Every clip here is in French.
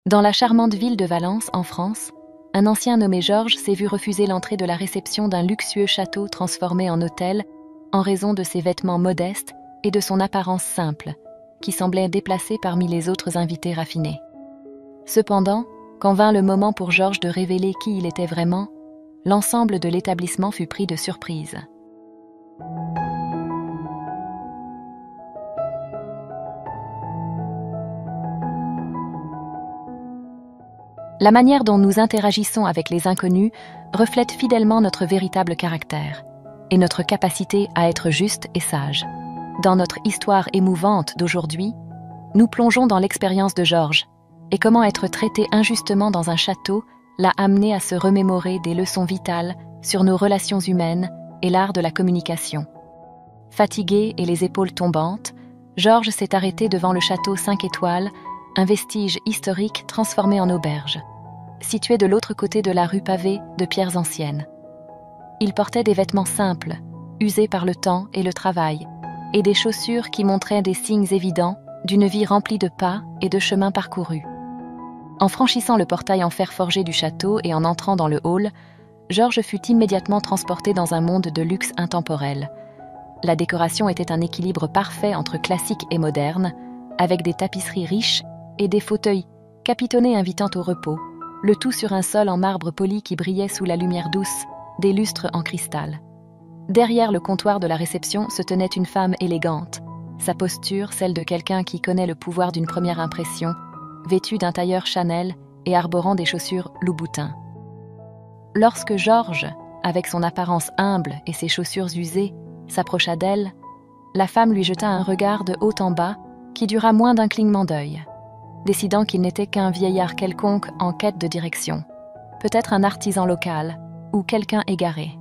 Dans la charmante ville de Valence, en France, un ancien nommé Georges s'est vu refuser l'entrée de la réception d'un luxueux château transformé en hôtel en raison de ses vêtements modestes et de son apparence simple, qui semblait déplacée parmi les autres invités raffinés. Cependant, quand vint le moment pour Georges de révéler qui il était vraiment, l'ensemble de l'établissement fut pris de surprise. La manière dont nous interagissons avec les inconnus reflète fidèlement notre véritable caractère et notre capacité à être juste et sage. Dans notre histoire émouvante d'aujourd'hui, nous plongeons dans l'expérience de Georges et comment être traité injustement dans un château l'a amené à se remémorer des leçons vitales sur nos relations humaines et l'art de la communication. Fatigué et les épaules tombantes, Georges s'est arrêté devant le château 5 étoiles, un vestige historique transformé en auberge, situé de l'autre côté de la rue pavée de pierres anciennes. Il portait des vêtements simples, usés par le temps et le travail, et des chaussures qui montraient des signes évidents d'une vie remplie de pas et de chemins parcourus. En franchissant le portail en fer forgé du château et en entrant dans le hall, Georges fut immédiatement transporté dans un monde de luxe intemporel. La décoration était un équilibre parfait entre classique et moderne, avec des tapisseries riches et des fauteuils capitonnés invitant au repos, le tout sur un sol en marbre poli qui brillait sous la lumière douce des lustres en cristal. Derrière le comptoir de la réception se tenait une femme élégante, sa posture celle de quelqu'un qui connaît le pouvoir d'une première impression, vêtue d'un tailleur Chanel et arborant des chaussures Louboutin. Lorsque Georges, avec son apparence humble et ses chaussures usées, s'approcha d'elle, la femme lui jeta un regard de haut en bas qui dura moins d'un clignement d'œil, décidant qu'il n'était qu'un vieillard quelconque en quête de direction, peut-être un artisan local ou quelqu'un égaré.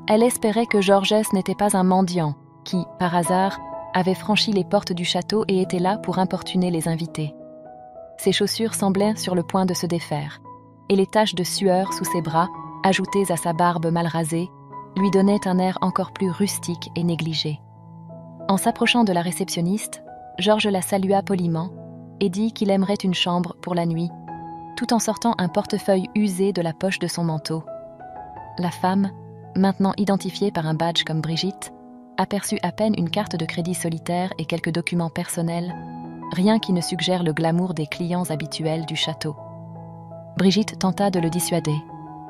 Elle espérait que Georges n'était pas un mendiant qui, par hasard, avait franchi les portes du château et était là pour importuner les invités. Ses chaussures semblaient sur le point de se défaire, et les taches de sueur sous ses bras, ajoutées à sa barbe mal rasée, lui donnaient un air encore plus rustique et négligé. En s'approchant de la réceptionniste, Georges la salua poliment et dit qu'il aimerait une chambre pour la nuit, tout en sortant un portefeuille usé de la poche de son manteau. La femme, maintenant identifiée par un badge comme Brigitte, aperçut à peine une carte de crédit solitaire et quelques documents personnels, rien qui ne suggère le glamour des clients habituels du château. Brigitte tenta de le dissuader,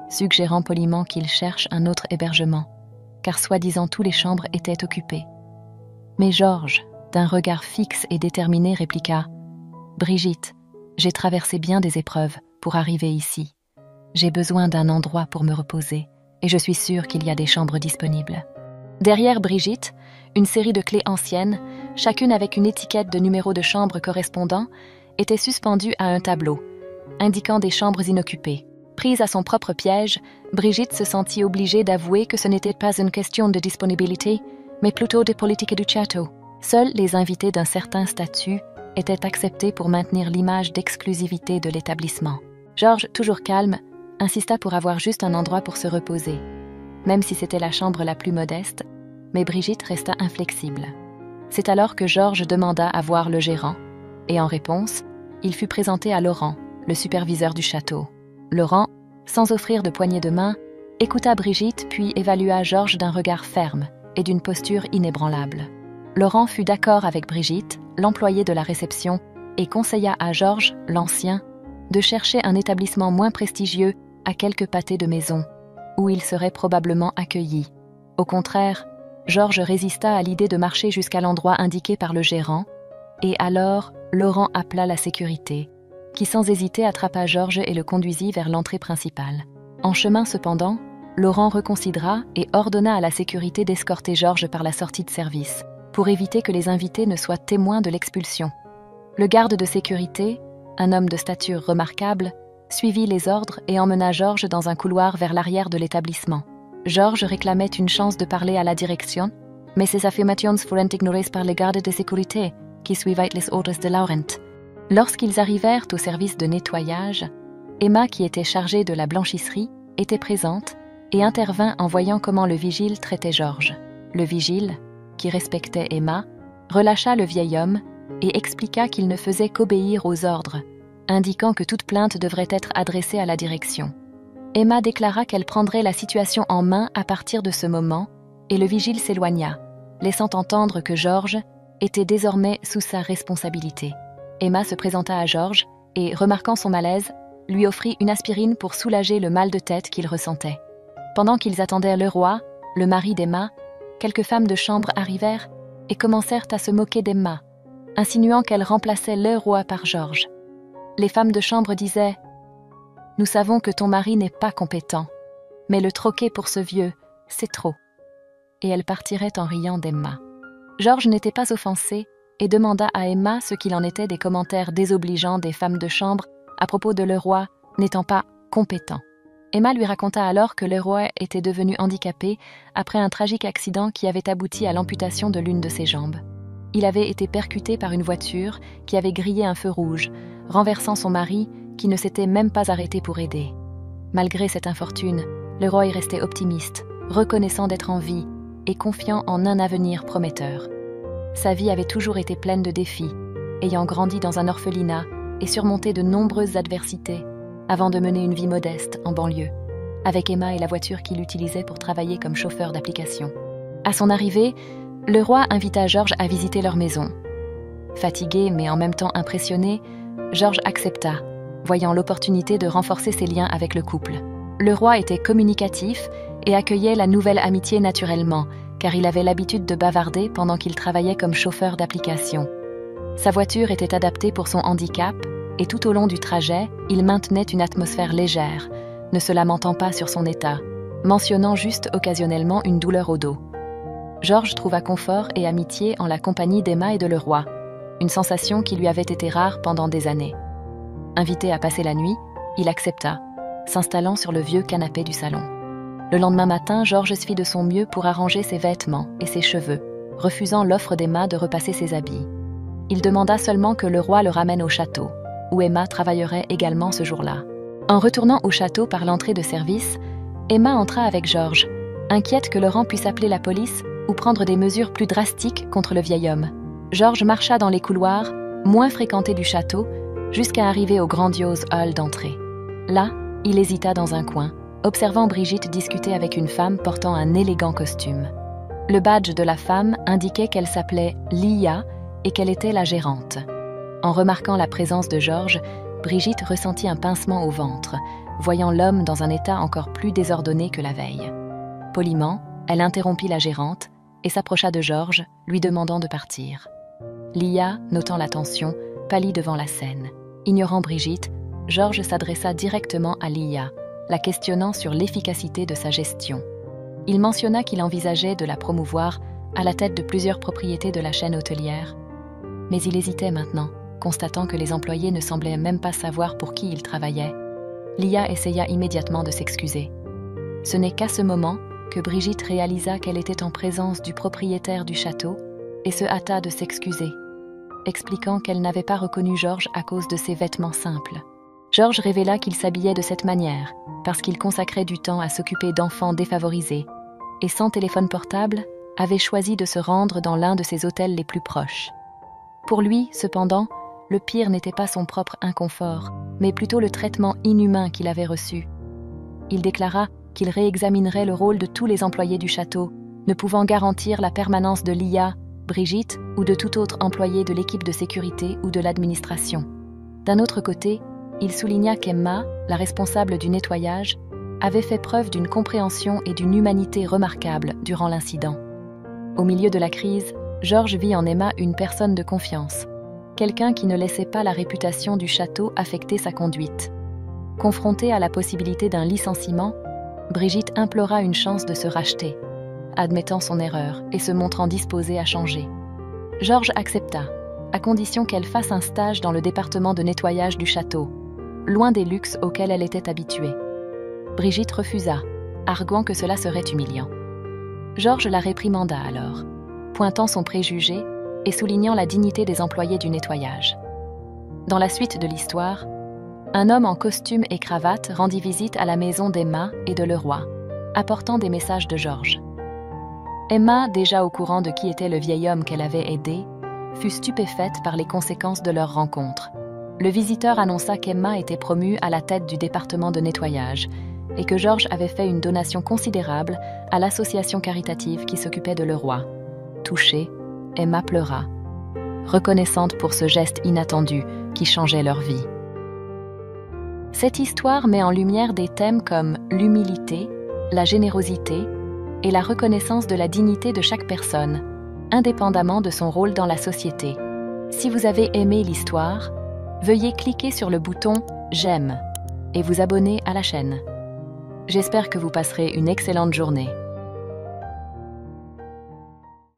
suggérant poliment qu'il cherche un autre hébergement, car soi-disant tous les chambres étaient occupées. Mais Georges, d'un regard fixe et déterminé, répliqua « Brigitte, j'ai traversé bien des épreuves pour arriver ici. J'ai besoin d'un endroit pour me reposer, et je suis sûre qu'il y a des chambres disponibles. » Derrière Brigitte, une série de clés anciennes, chacune avec une étiquette de numéro de chambre correspondant, était suspendue à un tableau, indiquant des chambres inoccupées. Prise à son propre piège, Brigitte se sentit obligée d'avouer que ce n'était pas une question de disponibilité, mais plutôt de politique du château. Seuls les invités d'un certain statut étaient acceptés pour maintenir l'image d'exclusivité de l'établissement. Georges, toujours calme, insista pour avoir juste un endroit pour se reposer, même si c'était la chambre la plus modeste, mais Brigitte resta inflexible. C'est alors que Georges demanda à voir le gérant, et en réponse, il fut présenté à Laurent, le superviseur du château. Laurent, sans offrir de poignée de main, écouta Brigitte puis évalua Georges d'un regard ferme et d'une posture inébranlable. Laurent fut d'accord avec Brigitte, l'employé de la réception, et conseilla à Georges, l'ancien, de chercher un établissement moins prestigieux à quelques pâtés de maison, où il serait probablement accueilli. Au contraire, Georges résista à l'idée de marcher jusqu'à l'endroit indiqué par le gérant, et alors Laurent appela la sécurité, qui sans hésiter attrapa Georges et le conduisit vers l'entrée principale. En chemin cependant, Laurent reconsidéra et ordonna à la sécurité d'escorter Georges par la sortie de service, pour éviter que les invités ne soient témoins de l'expulsion. Le garde de sécurité, un homme de stature remarquable, suivit les ordres et emmena Georges dans un couloir vers l'arrière de l'établissement. Georges réclamait une chance de parler à la direction, mais ses affirmations furent ignorées par les gardes de sécurité, qui suivaient les ordres de Laurent. Lorsqu'ils arrivèrent au service de nettoyage, Emma, qui était chargée de la blanchisserie, était présente et intervint en voyant comment le vigile traitait Georges. Le vigile, qui respectait Emma, relâcha le vieil homme et expliqua qu'il ne faisait qu'obéir aux ordres, indiquant que toute plainte devrait être adressée à la direction. Emma déclara qu'elle prendrait la situation en main à partir de ce moment, et le vigile s'éloigna, laissant entendre que George était désormais sous sa responsabilité. Emma se présenta à George et, remarquant son malaise, lui offrit une aspirine pour soulager le mal de tête qu'il ressentait. Pendant qu'ils attendaient le roi, le mari d'Emma, quelques femmes de chambre arrivèrent et commencèrent à se moquer d'Emma, insinuant qu'elle remplaçait le roi par George. Les femmes de chambre disaient « Nous savons que ton mari n'est pas compétent, mais le troquer pour ce vieux, c'est trop. » Et elles partiraient en riant d'Emma. George n'était pas offensé et demanda à Emma ce qu'il en était des commentaires désobligeants des femmes de chambre à propos de le roi n'étant pas compétent. Emma lui raconta alors que le roi était devenu handicapé après un tragique accident qui avait abouti à l'amputation de l'une de ses jambes. Il avait été percuté par une voiture qui avait grillé un feu rouge, renversant son mari qui ne s'était même pas arrêté pour aider. Malgré cette infortune, le roi est resté optimiste, reconnaissant d'être en vie et confiant en un avenir prometteur. Sa vie avait toujours été pleine de défis, ayant grandi dans un orphelinat et surmonté de nombreuses adversités, avant de mener une vie modeste en banlieue, avec Emma et la voiture qu'il utilisait pour travailler comme chauffeur d'application. À son arrivée, le roi invita George à visiter leur maison. Fatigué mais en même temps impressionné, George accepta, voyant l'opportunité de renforcer ses liens avec le couple. Le roi était communicatif et accueillait la nouvelle amitié naturellement, car il avait l'habitude de bavarder pendant qu'il travaillait comme chauffeur d'application. Sa voiture était adaptée pour son handicap, et tout au long du trajet, il maintenait une atmosphère légère, ne se lamentant pas sur son état, mentionnant juste occasionnellement une douleur au dos. George trouva confort et amitié en la compagnie d'Emma et de le roi, une sensation qui lui avait été rare pendant des années. Invité à passer la nuit, il accepta, s'installant sur le vieux canapé du salon. Le lendemain matin, George fit de son mieux pour arranger ses vêtements et ses cheveux, refusant l'offre d'Emma de repasser ses habits. Il demanda seulement que le roi le ramène au château, où Emma travaillerait également ce jour-là. En retournant au château par l'entrée de service, Emma entra avec George, inquiète que Laurent puisse appeler la police ou prendre des mesures plus drastiques contre le vieil homme. George marcha dans les couloirs, moins fréquentés du château, jusqu'à arriver au grandiose hall d'entrée. Là, il hésita dans un coin, observant Brigitte discuter avec une femme portant un élégant costume. Le badge de la femme indiquait qu'elle s'appelait Lia et qu'elle était la gérante. En remarquant la présence de George, Brigitte ressentit un pincement au ventre, voyant l'homme dans un état encore plus désordonné que la veille. Poliment, elle interrompit la gérante et s'approcha de George, lui demandant de partir. Lia, notant la tension, pâlit devant la scène. Ignorant Brigitte, George s'adressa directement à Lia, la questionnant sur l'efficacité de sa gestion. Il mentionna qu'il envisageait de la promouvoir à la tête de plusieurs propriétés de la chaîne hôtelière. Mais il hésitait maintenant, constatant que les employés ne semblaient même pas savoir pour qui ils travaillaient. Lia essaya immédiatement de s'excuser. Ce n'est qu'à ce moment que Brigitte réalisa qu'elle était en présence du propriétaire du château et se hâta de s'excuser, expliquant qu'elle n'avait pas reconnu George à cause de ses vêtements simples. George révéla qu'il s'habillait de cette manière parce qu'il consacrait du temps à s'occuper d'enfants défavorisés et sans téléphone portable, avait choisi de se rendre dans l'un de ses hôtels les plus proches. Pour lui, cependant, le pire n'était pas son propre inconfort, mais plutôt le traitement inhumain qu'il avait reçu. Il déclara qu'il réexaminerait le rôle de tous les employés du château, ne pouvant garantir la permanence de Lia, Brigitte ou de tout autre employé de l'équipe de sécurité ou de l'administration. D'un autre côté, il souligna qu'Emma, la responsable du nettoyage, avait fait preuve d'une compréhension et d'une humanité remarquables durant l'incident. Au milieu de la crise, George vit en Emma une personne de confiance, quelqu'un qui ne laissait pas la réputation du château affecter sa conduite. Confrontée à la possibilité d'un licenciement, Brigitte implora une chance de se racheter, admettant son erreur et se montrant disposée à changer. George accepta, à condition qu'elle fasse un stage dans le département de nettoyage du château, loin des luxes auxquels elle était habituée. Brigitte refusa, arguant que cela serait humiliant. George la réprimanda alors, pointant son préjugé et soulignant la dignité des employés du nettoyage. Dans la suite de l'histoire, un homme en costume et cravate rendit visite à la maison d'Emma et de le roi, apportant des messages de George. Emma, déjà au courant de qui était le vieil homme qu'elle avait aidé, fut stupéfaite par les conséquences de leur rencontre. le visiteur annonça qu'Emma était promue à la tête du département de nettoyage et que Georges avait fait une donation considérable à l'association caritative qui s'occupait de Leroy. Touchée, Emma pleura, reconnaissante pour ce geste inattendu qui changeait leur vie. Cette histoire met en lumière des thèmes comme l'humilité, la générosité et la reconnaissance de la dignité de chaque personne, indépendamment de son rôle dans la société. Si vous avez aimé l'histoire, veuillez cliquer sur le bouton « J'aime » et vous abonner à la chaîne. J'espère que vous passerez une excellente journée.